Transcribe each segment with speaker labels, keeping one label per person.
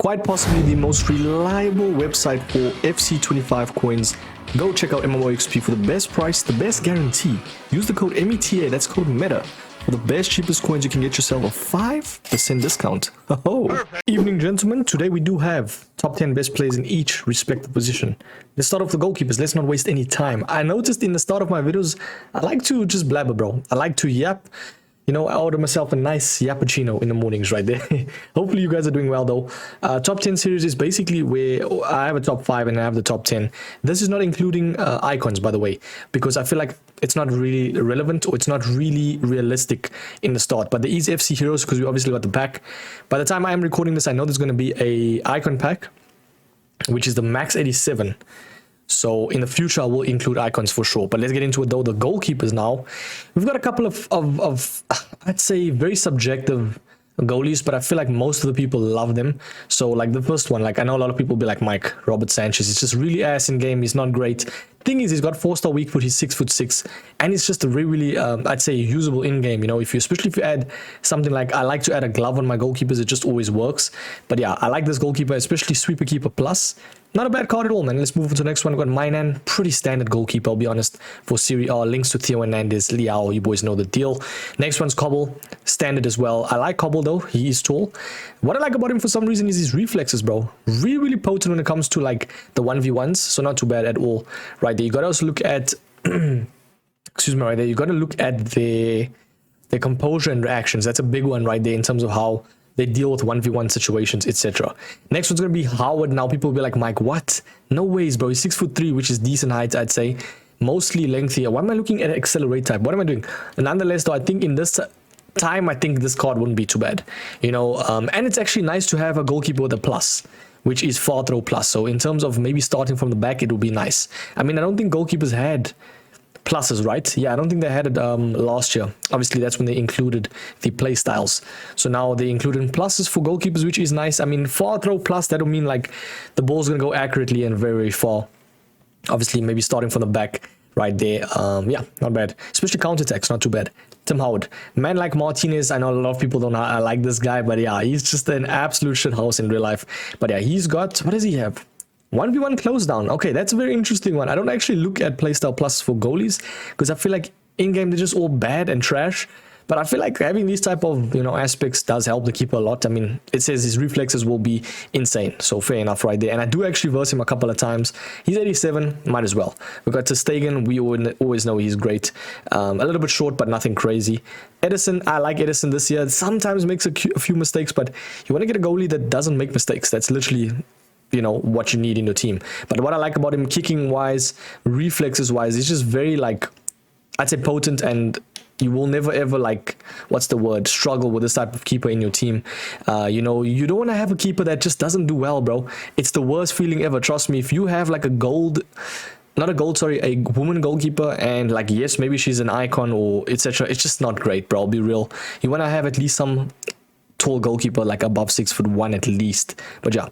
Speaker 1: quite possibly the most reliable website for FC25 coins. Go check out MMOXP for the best price, the best guarantee. Use the code META, that's code META, for the best cheapest coins. You can get yourself a 5% discount. Oh, evening gentlemen, today we do have top 10 best players in each respective position. Let's start off the goalkeepers. Let's not waste any time. I noticed in the start of my videos, I like to just blabber, bro. I like to yap. You know, I order myself a nice yappuccino in the mornings right there. Hopefully you guys are doing well though. Top 10 series is basically where I have a top 5 and I have the top 10. This is not including icons, by the way, because I feel like it's not really relevant or it's not really realistic in the start. But there is FC Heroes because we obviously got the pack. By the time I am recording this, I know there's going to be a icon pack, which is the max 87. So in the future, I will include icons for sure. But let's get into it though. The goalkeepers now. We've got a couple of I'd say, very subjective goalies, but I feel like most of the people love them. So like the first one, like I know a lot of people be like Mike, Robert Sanchez. It's just really ass in game. He's not great. Thing is, he's got 4-star weak foot. He's 6'6", and it's just a really, I'd say, usable in game. You know, especially if you add something like, I like to add a glove on my goalkeepers. It just always works. But yeah, I like this goalkeeper, especially sweeper keeper plus. Not a bad card at all, man. Let's move on to the next one. We've got Mainan, pretty standard goalkeeper, I'll be honest, for Serie A. Links to Theo Hernandez, Liao, you boys know the deal. Next one's Cobble, standard as well. I like Cobble though, he is tall. What I like about him for some reason is his reflexes, bro. Really, really potent when it comes to like the 1v1s, so not too bad at all. Right there, you gotta also look at, excuse me, right there, you gotta look at the composure and reactions. That's a big one right there in terms of how they deal with 1v1 situations, etc. Next one's going to be Howard. Now people will be like, Mike, what? No ways, bro. He's 6'3", which is decent height, I'd say. Mostly lengthy. Why am I looking at accelerate type? What am I doing? Nonetheless, though, I think in this time, I think this card wouldn't be too bad. You know, and it's actually nice to have a goalkeeper with a plus, which is far throw plus. So in terms of maybe starting from the back, it would be nice. I mean, I don't think goalkeepers had pluses, right? Yeah, I don't think they had it last year. Obviously, that's when they included the play styles. So now they included pluses for goalkeepers, which is nice. I mean, far throw plus, that would mean like the ball's going to go accurately and very, very far. Obviously, maybe starting from the back right there. Yeah, not bad. Especially counterattacks, not too bad. Tim Howard. Man like Martinez, I know a lot of people don't like this guy, but yeah, he's just an absolute shithouse in real life. But yeah, he's got, what does he have? 1v1 close down. Okay, that's a very interesting one. I don't actually look at playstyle plus for goalies because I feel like in-game they're just all bad and trash. But I feel like having these type of, you know, aspects does help the keeper a lot. I mean, it says his reflexes will be insane. So fair enough right there. And I do actually verse him a couple of times. He's 87, might as well. We got Stegen. We always know he's great. A little bit short, but nothing crazy. Edison, I like Edison this year. Sometimes makes a few mistakes, but you want to get a goalie that doesn't make mistakes. That's literally, you know, what you need in your team. But what I like about him, kicking wise, reflexes wise, he's just very, like, I'd say potent, and you will never ever, like, what's the word, struggle with this type of keeper in your team. You know, you don't want to have a keeper that just doesn't do well, bro. It's the worst feeling ever. Trust me, if you have like a woman goalkeeper, and like, yes, maybe she's an icon or etc., it's just not great, bro. I'll be real. You want to have at least some tall goalkeeper, like above 6'1" at least. But yeah,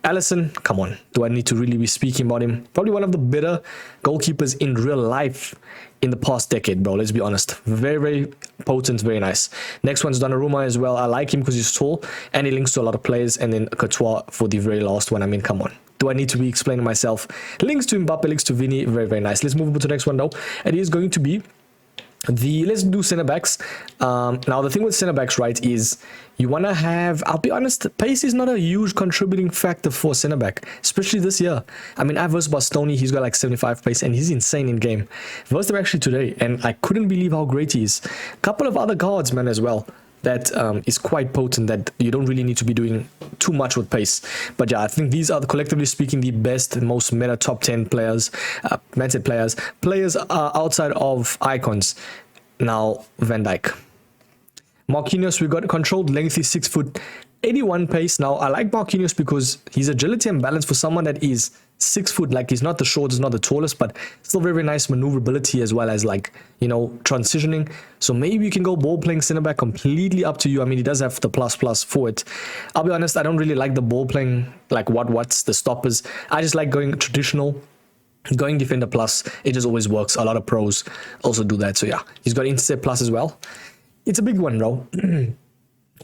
Speaker 1: Allison, come on, do I need to really be speaking about him? Probably one of the better goalkeepers in real life in the past decade, bro. Let's be honest. Very, very potent, very nice. Next one's Donnarumma as well. I like him because he's tall and he links to a lot of players. And then Courtois for the very last one. I mean, come on, do I need to be explaining myself? Links to Mbappe, links to Vini. Very, very nice. Let's move on to the next one though, and it is going to be let's do center backs. Now the thing with center backs, right, is you want to have, I'll be honest, pace is not a huge contributing factor for center back, especially this year. I mean, I versed Bastoni, he's got like 75 pace and he's insane in game. Versed him actually today and I couldn't believe how great he is. Couple of other guards, man, as well, that is quite potent, that you don't really need to be doing too much with pace. But yeah, I think these are, collectively speaking, the best, most meta top 10 players, players outside of icons. Now, Van Dijk. Marquinhos, we got controlled lengthy 6 foot, 81 pace. Now, I like Marquinhos because his agility and balance for someone that is 6 foot, like he's not the shortest, not the tallest, but still very, very nice maneuverability as well as, like, you know, transitioning. So maybe you can go ball playing center back, completely up to you. I mean, he does have the plus for it. I'll be honest, I don't really like the ball playing, like what's the stoppers. I just like going traditional, going defender plus. It just always works. A lot of pros also do that. So yeah, he's got intercept plus as well. It's a big one, bro.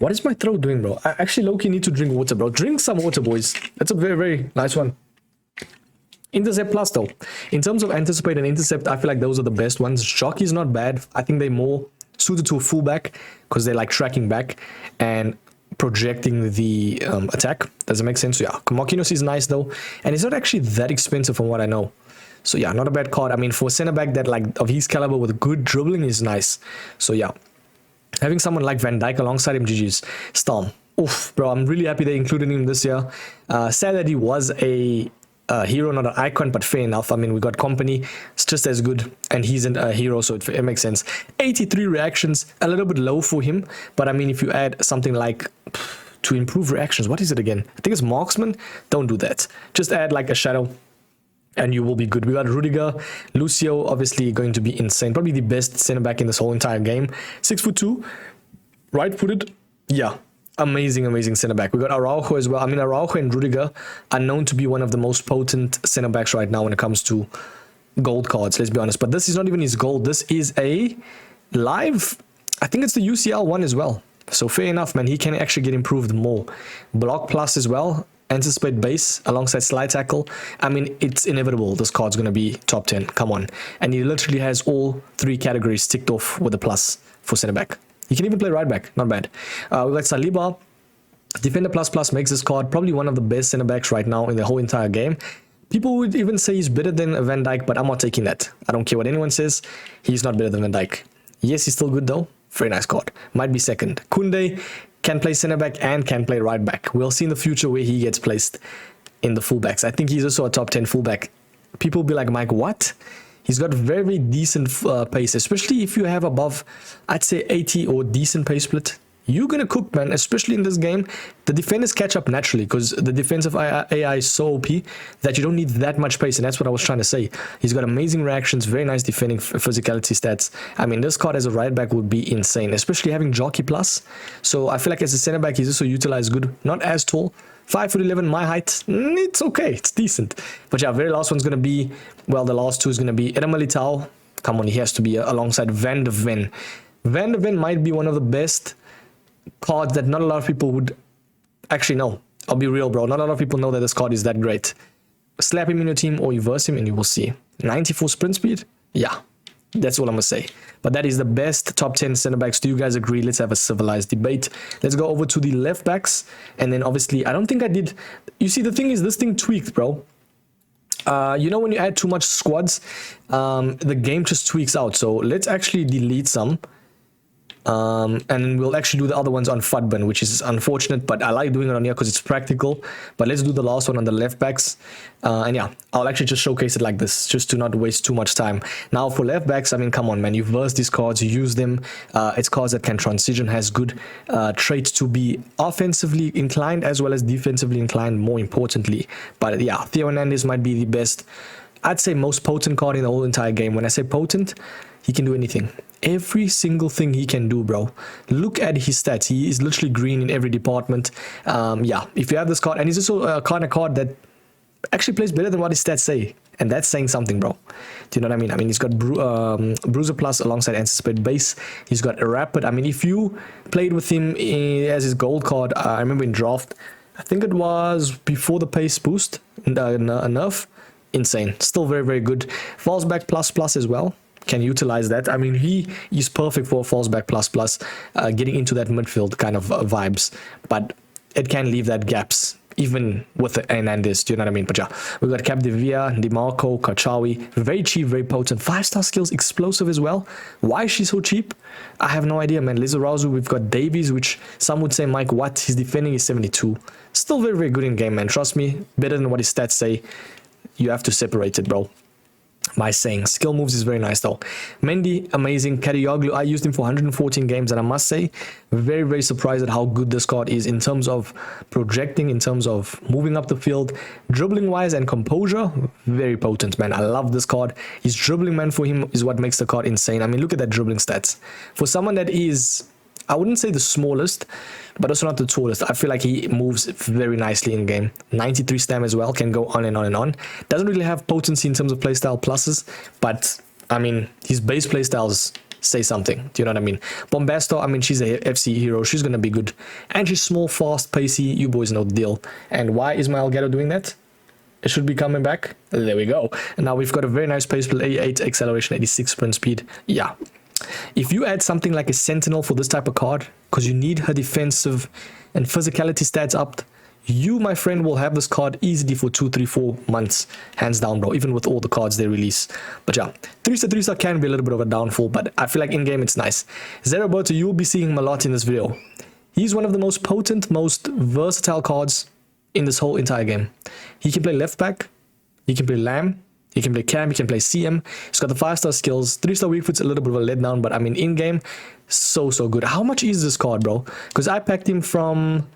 Speaker 1: What is my throat doing, bro? I actually low-key need to drink water, bro. Drink some water, boys. That's a very, very nice one. Intercept plus, though. In terms of anticipate and intercept, I feel like those are the best ones. Jockey is not bad. I think they're more suited to a fullback because they're like tracking back and projecting the attack. Does it make sense? So, yeah, Marquinhos is nice, though. And it's not actually that expensive from what I know. So, yeah, not a bad card. I mean, for a centre-back that like of his caliber with good dribbling is nice. So, yeah. Having someone like Van Dijk alongside him, GG's. Storm. Oof, bro, I'm really happy they included him this year. Sad that he was a hero, not an icon, but fair enough. I mean, we got company. It's just as good. And he's a hero, so it makes sense. 83 reactions, a little bit low for him. But, I mean, if you add something like to improve reactions, what is it again? I think it's marksman. Don't do that. Just add like a shadow. And you will be good. We got Rudiger, Lucio, obviously going to be insane. Probably the best centre-back in this whole entire game. 6'2", right-footed. Yeah, amazing centre-back. We got Araujo as well. I mean, Araujo and Rudiger are known to be one of the most potent centre-backs right now when it comes to gold cards, let's be honest. But this is not even his gold. This is a live, I think it's the UCL one as well. So fair enough, man. He can actually get improved more. Block plus as well. Anticipate base alongside slide tackle. I mean, it's inevitable. This card's going to be top 10. Come on. And he literally has all 3 categories ticked off with a plus for center back. He can even play right back. Not bad. We got Saliba. Defender plus makes this card probably one of the best center backs right now in the whole entire game. People would even say he's better than Van Dijk, but I'm not taking that. I don't care what anyone says. He's not better than Van Dijk. Yes, he's still good though. Very nice card. Might be second. Koundé can play center back and can play right back. We'll see in the future where he gets placed in the fullbacks. I think he's also a top 10 fullback. People will be like, Mike, what? He's got very decent pace, especially if you have above, I'd say 80 or decent pace split. You're going to cook, man, especially in this game. The defenders catch up naturally because the defensive AI is so OP that you don't need that much pace, and that's what I was trying to say. He's got amazing reactions, very nice defending physicality stats. I mean, this card as a right back would be insane, especially having jockey plus. So I feel like as a center back, he's also utilized good. Not as tall. 5'11", my height, it's okay, it's decent. But yeah, very last one's going to be, well, the last two is going to be Eder Militao. Come on, he has to be alongside Van de Ven. Van de Ven might be one of the best cards that not a lot of people would actually know. I'll be real, bro. Not a lot of people know that this card is that great. Slap him in your team or reverse him and you will see. 94 sprint speed? Yeah, that's all I'm going to say. But that is the best top 10 center backs. Do you guys agree? Let's have a civilized debate. Let's go over to the left backs. And then obviously, I don't think I did. You see, the thing is, this thing tweaked, bro. You know, when you add too much squads, the game just tweaks out. So let's actually delete some. And we'll actually do the other ones on FUTBin, which is unfortunate, but I like doing it on here because it's practical. But let's do the last one on the left backs. And yeah, I'll actually just showcase it like this, just to not waste too much time. Now for left backs, I mean, come on, man, you verse these cards, you use them. It's cards that can transition, has good traits to be offensively inclined as well as defensively inclined, more importantly. But yeah, Theo Hernandez might be the best, I'd say most potent card in the whole entire game. When I say potent, he can do anything. Every single thing he can do, bro. Look at his stats. He is literally green in every department. Yeah, if you have this card, and he's also a kind of card that actually plays better than what his stats say. And that's saying something, bro. Do you know what I mean? I mean, he's got Bruiser Plus alongside Anticipate Base. He's got a Rapid. I mean, if you played with him as his gold card, I remember in draft, I think it was before the pace boost, nerf. Insane. Still very good. Falls back plus as well. Can utilize that. I mean, he is perfect for falls back plus, getting into that midfield kind of vibes, but it can leave that gaps even with the Hernandez. Do you know what I mean? But yeah, we got Capdevia, DiMarco, Kachawi, very cheap, very potent, 5-star skills, explosive as well. Why is she so cheap? I have no idea, man. Lizarazu, we've got Davies, which some would say, Mike, what? His defending is 72. Still very good in game, man. Trust me, better than what his stats say. You have to separate it, bro. My saying. Skill moves is very nice though. Mendy, amazing. Kadioglu, I used him for 114 games and I must say, very surprised at how good this card is in terms of projecting, in terms of moving up the field, dribbling wise and composure. Very potent, man. I love this card. His dribbling, man, for him is what makes the card insane. I mean, look at that dribbling stats. For someone that is, I wouldn't say the smallest, but also not the tallest. I feel like he moves very nicely in game. 93 stam as well, can go on and on and on. Doesn't really have potency in terms of playstyle pluses, but I mean, his base playstyle is say something. Do you know what I mean? Bombasto, I mean, she's a FC hero. She's going to be good. And she's small, fast, pacey. You boys know the deal. And why is my Elgato doing that? It should be coming back. There we go. And now we've got a very nice pace build, 88 acceleration, 86 sprint speed. Yeah. If you add something like a Sentinel for this type of card, because you need her defensive and physicality stats up, you, my friend, will have this card easily for 2, 3, 4 months, hands down, bro, even with all the cards they release. But yeah, 3-star can be a little bit of a downfall, but I feel like in-game it's nice. Zeroberto, you'll be seeing him a lot in this video. He's one of the most potent, most versatile cards in this whole entire game. He can play left back, he can play Lamb, he can play Cam, he can play CM. He's got the 5-star skills. 3-star weak foot's a little bit of a letdown, but I mean, in-game, so good. How much is this card, bro? Because I packed him from,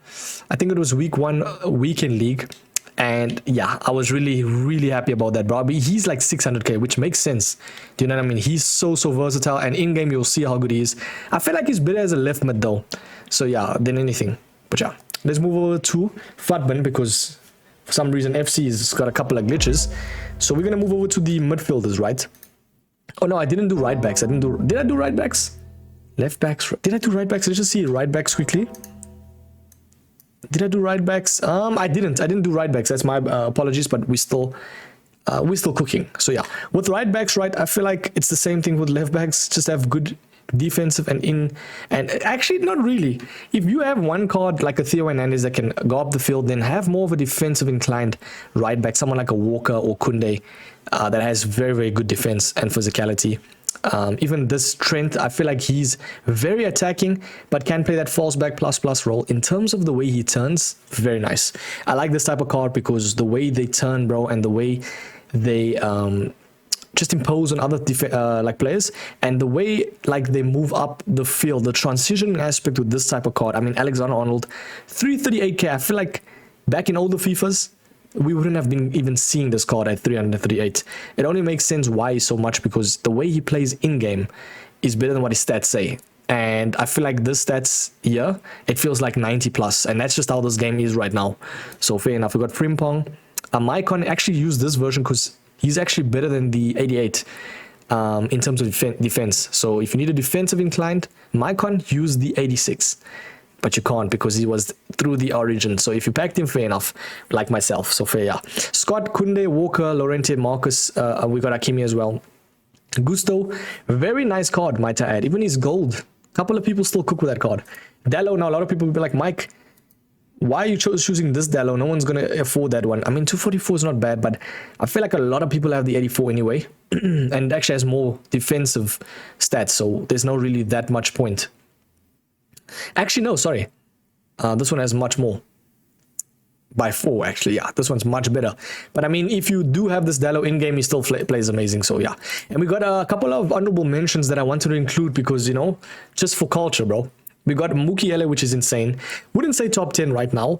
Speaker 1: I think it was week 1 weekend league. And yeah, I was really happy about that, bro. He's like 600k, which makes sense. Do you know what I mean? He's so versatile, and in-game, you'll see how good he is. I feel like he's better as a left mid, though. So yeah, than anything. But yeah, let's move over to Futman, because for some reason, FC has got a couple of glitches. So we're going to move over to the midfielders, right? Oh, no, I didn't do right backs. Did I do right backs? Left backs. Did I do right backs? Let's just see right backs quickly. Did I do right backs? I didn't do right backs. That's my apologies, but we're still cooking. So yeah, with right backs, right, I feel like it's the same thing with left backs. Just have good defensive and actually not really. If you have one card like a Theo Hernandez that can go up the field, then have more of a defensive inclined right back, someone like a Walker or Kunde that has very good defense and physicality. Even this Trent, I feel like he's very attacking, but can play that false back plus role. In terms of the way he turns, very nice. I like this type of card because the way they turn, bro, and the way they just impose on other like players, and the way like they move up the field, the transition aspect with this type of card. I mean, Alexander-Arnold, 338k. I feel like back in older FIFAs, we wouldn't have been even seeing this card at 338. It only makes sense why he's so much, because the way he plays in-game is better than what his stats say. And I feel like this stats here, it feels like 90 plus, and that's just how this game is right now. So fair enough. We got Frimpong. Maicon actually used this version because he's actually better than the 88 in terms of defense. So if you need a defensive inclined, Maicon use the 86. But you can't because he was through the origin. So if you packed him, fair enough, like myself. So fair, yeah. Scott, Kunde, Walker, Lorente, Marcus. We got Akimi as well. Gusto, very nice card, might I add. Even his gold. A couple of people still cook with that card. Dallo, now a lot of people will be like, Mike, why are you choosing this Dallo? No one's going to afford that one. I mean, 244 is not bad, but I feel like a lot of people have the 84 anyway. And actually has more defensive stats. So there's no really that much point. Actually, no, sorry. This one has much more. By 4, actually, yeah. This one's much better. But I mean, if you do have this Dallo in-game, he still plays amazing, so yeah. And we got a couple of honorable mentions that I wanted to include because, you know, just for culture, bro. We got Mukiele, which is insane. Wouldn't say top 10 right now.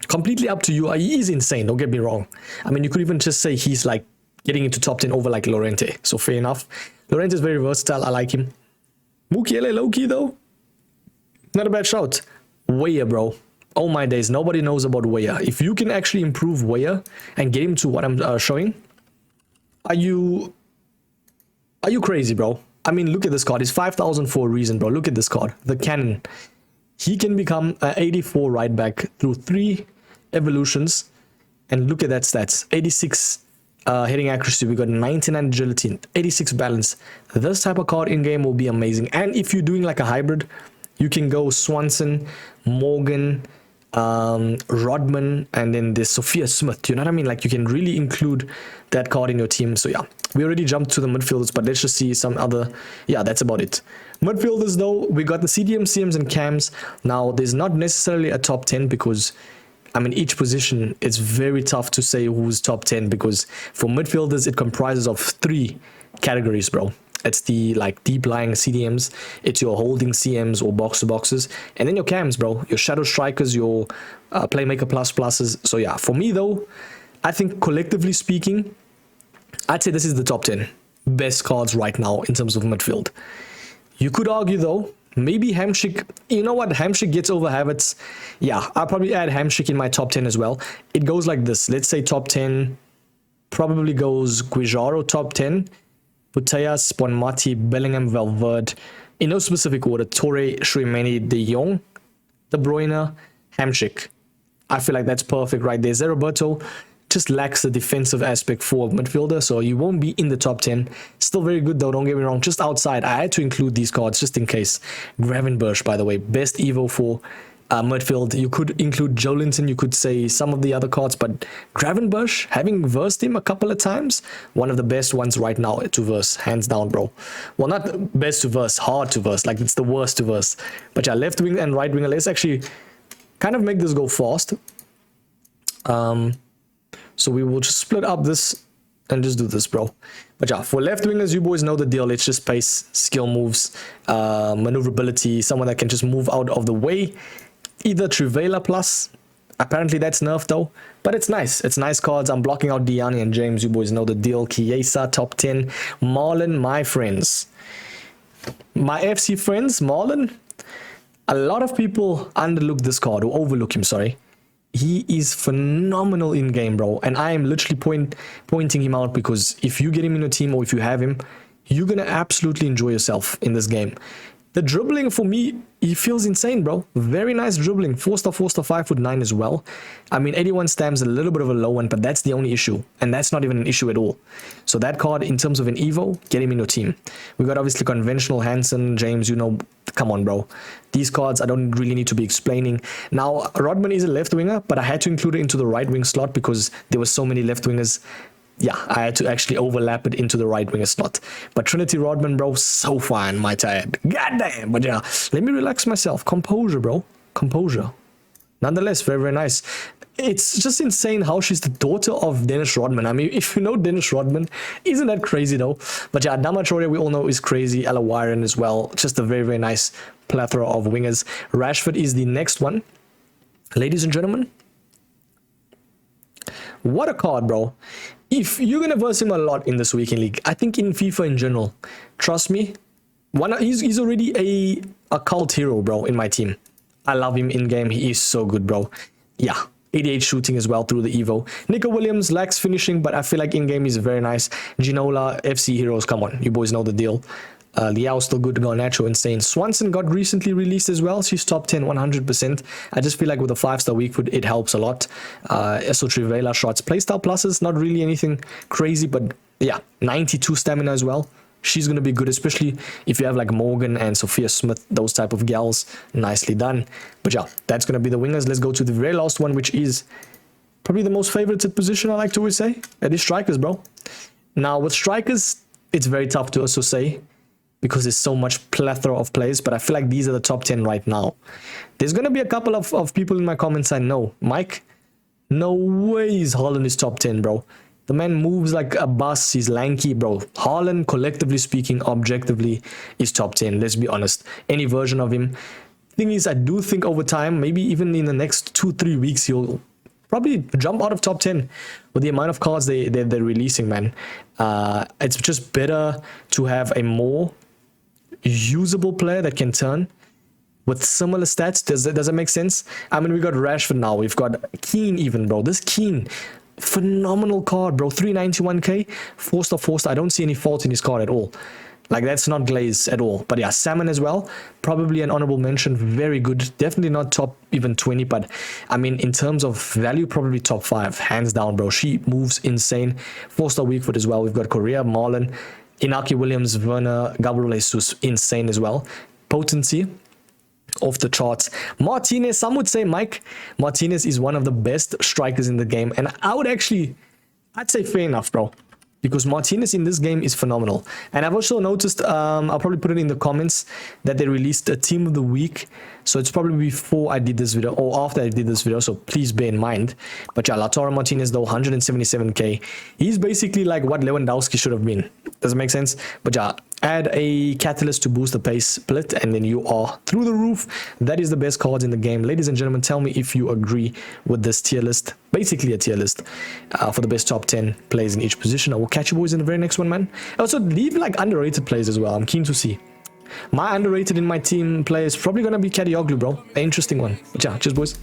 Speaker 1: Completely up to you. He is insane, don't get me wrong. I mean, you could even just say he's like getting into top 10 over like Lorente. So fair enough. Lorente is very versatile. I like him. Mukiele low-key, though. Not a bad shout. Weyer, bro. Oh my days, nobody knows about Weyer. If you can actually improve Weyer and get him to what I'm showing, are you crazy, bro? I mean, look at this card. It's 5,000 for a reason, bro. Look at this card. The Cannon. He can become an 84 right back through 3 evolutions. And look at that stats. 86 hitting accuracy. We got 99 agility, 86 balance. This type of card in-game will be amazing. And if you're doing like a hybrid, you can go Swanson, Morgan, Rodman, and then there's Sophia Smith. You know what I mean? Like, you can really include that card in your team. So yeah, we already jumped to the midfielders, but let's just see some other. Yeah, that's about it. Midfielders, though, we got the CDM, CMs, and CAMs. Now, there's not necessarily a top 10 because, I mean, each position, it's very tough to say who's top 10 because for midfielders, it comprises of 3 categories, bro. It's the like deep lying CDMs, it's your holding CMs or box to boxes, and then your cams, bro, your shadow strikers, your playmaker pluses. So yeah, for me though, I think collectively speaking, I'd say this is the top 10 best cards right now in terms of midfield. You could argue though, maybe Hamsik, you know what, Hamsik gets over Havertz. Yeah, I'll probably add Hamsik in my top 10 as well. It goes like this. Let's say top 10 probably goes Guijaro top 10. Putellas, Bonmati, Bellingham, Valverde. In no specific order, Torre, Shremeni, De Jong, De Bruyne, Hamsik. I feel like that's perfect right there. Roberto just lacks the defensive aspect for midfielder, so you won't be in the top 10. Still very good though, don't get me wrong. Just outside, I had to include these cards just in case. Gravenberch, by the way, best Evo for midfield. You could include Joelinton, you could say some of the other cards, but Gravenberch, having versed him a couple of times, one of the best ones right now to verse, hands down, bro. Well, not best to verse, hard to verse, like it's the worst to verse. But yeah, left wing and right winger, let's actually kind of make this go fast. So we will just split up this and just do this, bro. But yeah, for left wingers, you boys know the deal. It's just pace, skill moves, maneuverability, someone that can just move out of the way. Either Trivela plus, apparently that's nerfed though, but it's nice. It's nice cards. I'm blocking out Diani and James. You boys know the deal. Chiesa, top 10. Marlon, my friends. My FC friends, Marlon. A lot of people underlook this card, or overlook him, sorry. He is phenomenal in game, bro, and I am literally pointing him out because if you get him in your team or if you have him, you're gonna absolutely enjoy yourself in this game. The dribbling for me, he feels insane, bro. Very nice dribbling. 4-star, 5'9" as well. I mean, 81 stamps a little bit of a low one, but that's the only issue, and that's not even an issue at all. So that card, in terms of an Evo, get him in your team. We got obviously conventional Hansen, James, you know, come on, bro. These cards I don't really need to be explaining. Now, Rodman is a left winger, but I had to include it into the right wing slot because there were so many left wingers. Yeah, I had to actually overlap it into the right winger slot. But Trinity Rodman, bro, so fine, might I add. Goddamn. But yeah, let me relax myself. Composure, bro. Composure. Nonetheless, very, very nice. It's just insane how she's the daughter of Dennis Rodman. I mean, if you know Dennis Rodman, isn't that crazy though? But yeah, Adama Traore, we all know, is crazy. Alawiran as well. Just a very, very nice plethora of wingers. Rashford is the next one. Ladies and gentlemen, what a card, bro. If you're going to verse him a lot in this weekend league, I think in FIFA in general, trust me, he's already a cult hero, bro, in my team. I love him in game. He is so good, bro. Yeah, 88 shooting as well through the Evo. Nico Williams lacks finishing, but I feel like in game he's very nice. Ginola, FC heroes, come on, you boys know the deal. Liao still good, Garnacho insane. Swanson got recently released as well. She's top 10, 100%. I just feel like with a 5-star weak foot, it helps a lot. So Trivela shots, playstyle pluses, not really anything crazy, but yeah, 92 stamina as well. She's going to be good, especially if you have like Morgan and Sophia Smith, those type of gals. Nicely done. But yeah, that's going to be the wingers. Let's go to the very last one, which is probably the most favorited position, I like to always say. That is strikers, bro. Now, with strikers, it's very tough to also say, because there's so much plethora of players, but I feel like these are the top 10 right now. There's going to be a couple of people in my comments I know. Mike, no ways Haaland is top 10, bro. The man moves like a bus. He's lanky, bro. Haaland, collectively speaking, objectively, is top 10. Let's be honest. Any version of him. Thing is, I do think over time, maybe even in the next 2-3 weeks, he'll probably jump out of top 10 with the amount of cards they're releasing, man. It's just better to have a more usable player that can turn with similar stats. Does that make sense? I mean, we got Rashford now. We've got Keane even, bro. This Keane, phenomenal card, bro. 391k, 4-star. I don't see any fault in his card at all. Like, that's not glaze at all. But yeah, Salmon as well. Probably an honorable mention. Very good. Definitely not top even 20. But I mean, in terms of value, probably top 5. Hands down, bro. She moves insane. 4-star weak foot as well. We've got Correa, Marlon, Inaki Williams, Werner, Gabriel Jesus, insane as well. Potency, off the charts. Martinez, some would say, Mike, Martinez is one of the best strikers in the game. And I'd say fair enough, bro. Because Martinez in this game is phenomenal. And I've also noticed, I'll probably put it in the comments, that they released a team of the week. So it's probably before I did this video or after I did this video. So please bear in mind. But yeah, Lautaro Martinez though, 177k. He's basically like what Lewandowski should have been. Does it make sense? But yeah, add a catalyst to boost the pace split and then you are through the roof. That is the best cards in the game. Ladies and gentlemen, tell me if you agree with this tier list. Basically a tier list for the best top 10 players in each position. I will catch you boys in the very next one, man. Also, leave like underrated players as well. I'm keen to see. My underrated in my team player is probably going to be Kadioglu, bro. An interesting one. But yeah, cheers, boys.